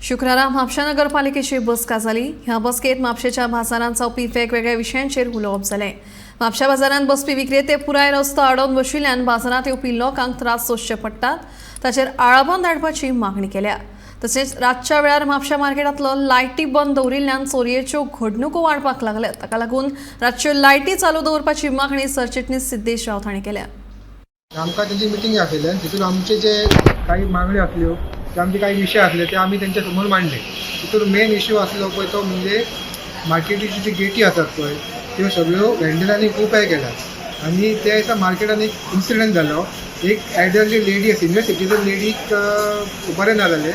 शुक्रारा म्हापशा नगरपालिकेची बसका जाली। ह्या बसकेत म्हापशेच्या बाजारांत जावपी वेगवेगळ्या विशयांचेर उलोवप जालें। म्हापशा बाजारांत बसपी विक्रेते पुराय रस्तो आडोवन बशिल्ल्यान बाजारांत येवपी लोकांक त्रास सोंसचे पडटात। ताचेर आळाबंद हाडपाची मागणी केल्या। तशेंच रातच्या वेळार म्हापशा मार्केटांतलो लायटी बंद दवरिल्ल्यान चोरयेच्यो घडणुको वाडपाक लागल्यात। ताका लागून रातच्यो लायटी चालू दवरपाची मागणी सरचिटणीस सिद्धेश रावत हांणी केल्या। आमकां त्यांची मिटींग आसलें, तितून आमचे जे काही मागण्यो आसल्यो ते आमचे काही विशय आसले ते आमी तेंच्या समोर मांडले। तितून मेन इश्यू आसलो पळय तो म्हणजे मार्केटीची जी गेटी आसात पळय त्यो सगळ्यो वेंडरांनी खूब हें केल्यात आनी त्या दिसा मार्केटान एक इन्सिडंट जालो। एक एल्डरली लेडी आसा, सिनियर सिटीजन लेडीक बरें ना जालें,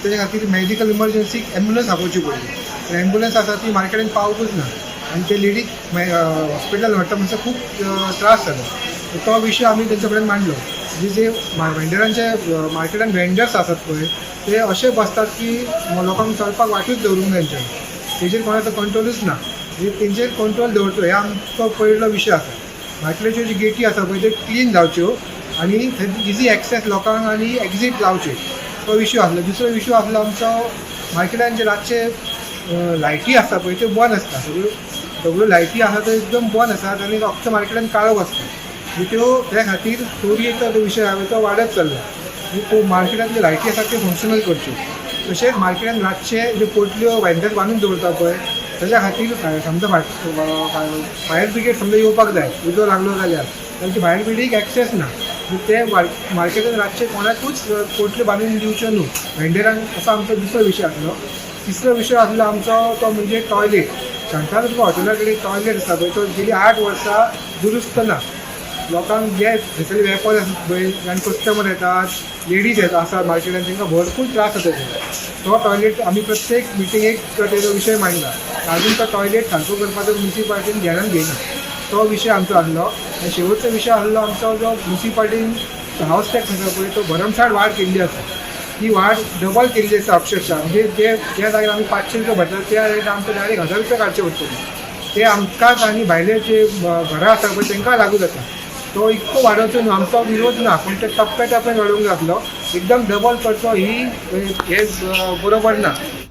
तेच्या खातीर मेडिकल इमर्जन्सीक एम्बुलन्स आपोवची पडली। एम्बुलन्स आसा ती मार्केटान पावूंकच ना आनी ते लेडीक हॉस्पिटलान व्हरता म्हणसर खूब त्रास जालो। तो विशय आमी तेंचे कडेन मांडलो। जे वेंडरांचे मार्केटान वेंडर्स आसात पळय ते अशे बसतात की लोकांक चलपाक वाटूच दवरूंक तेंच्यानी, तेजेर कोणाचो कंट्रोलूच ना। तेंचेर कंट्रोल दवरचो हे आमचो पयलो विशय आसा। मार्केटाच्यो जी गेटी आसा पळय त्यो क्लीन जावच्यो आनी इजी एक्सेस लोकांक आनी एक्झीट जावचे, तो विशय आसलो। दुसरो विशय आसलो आमचो मार्केटान जे रातचे लायटी आसता पळय त्यो बंद आसता, सगळ्यो लायटी आसा त्यो एकदम बंद आसात आनी फक्त मार्केटान काळोख आसता। त्यो त्या खातीर चोरयेचो तो विशय हांवें तो वाडत चल्ला। मार्केटांतल्यो लायटी आसात त्यो फंक्शनल करच्यो। तशेंच मार्केटान रातचे ज्यो पोटल्यो वेंडर बांदून दवरता पळय ताच्या खातीर समजा फायर ब्रिगेड समजा येवपाक जाय, उजो लागलो जाल्यार तांची फायर ब्रिगेडीक एक्सेस ना। ते मार्केटान रातचे कोणाकूच पोटल्यो बांदून दिवच्यो न्हू वेंडरांक, असो आमचो दुसरो विशय आसलो। तिसरो विशय आसलो आमचो तो म्हणजे टॉयलेट। सांगता तुका हॉटेला कडेन टॉयलेट आसा पळय तो गेली 8 वर्सां दुरुस्त ना। लोकांक जे थंयसरले वेपार आसात पळय आनी कस्टमर येतात, लेडीज येता आसा मार्केटान, तांकां भरपूर त्रास जाता तो टॉयलेट। आमी प्रत्येक मिटिंगेक तेजो विशय मांडला। अजून तो टॉयलेट सारको करपाचो म्युनिसिपालिटीन ध्यानान घेयना, तो विशय आमचो आसलो। आनी शेवटचो विशय आसलो आमचो जो म्युनिसिपालिटीन हावस टॅक्स आसा पळय तो भरमसाट वाड केल्ली आसा। ती वाड डबल केल्ली आसा अक्षरशः, म्हणजे जे जाग्यार आमी 500 रुपया भरतात त्या रेट आमकां डायरेक्ट 1000 रुपया काडचे पडटले। ते आमकांच आनी भायले जे घरां आसा पळय तांकां लागू जाता। तो इतको वाडोवचो न्हू, आमचो विरोध ना, पूण ते टप्प्या टप्प्यान वाडोवंक जातलो। एकदम डबल करचो ही हे बरोबर ना।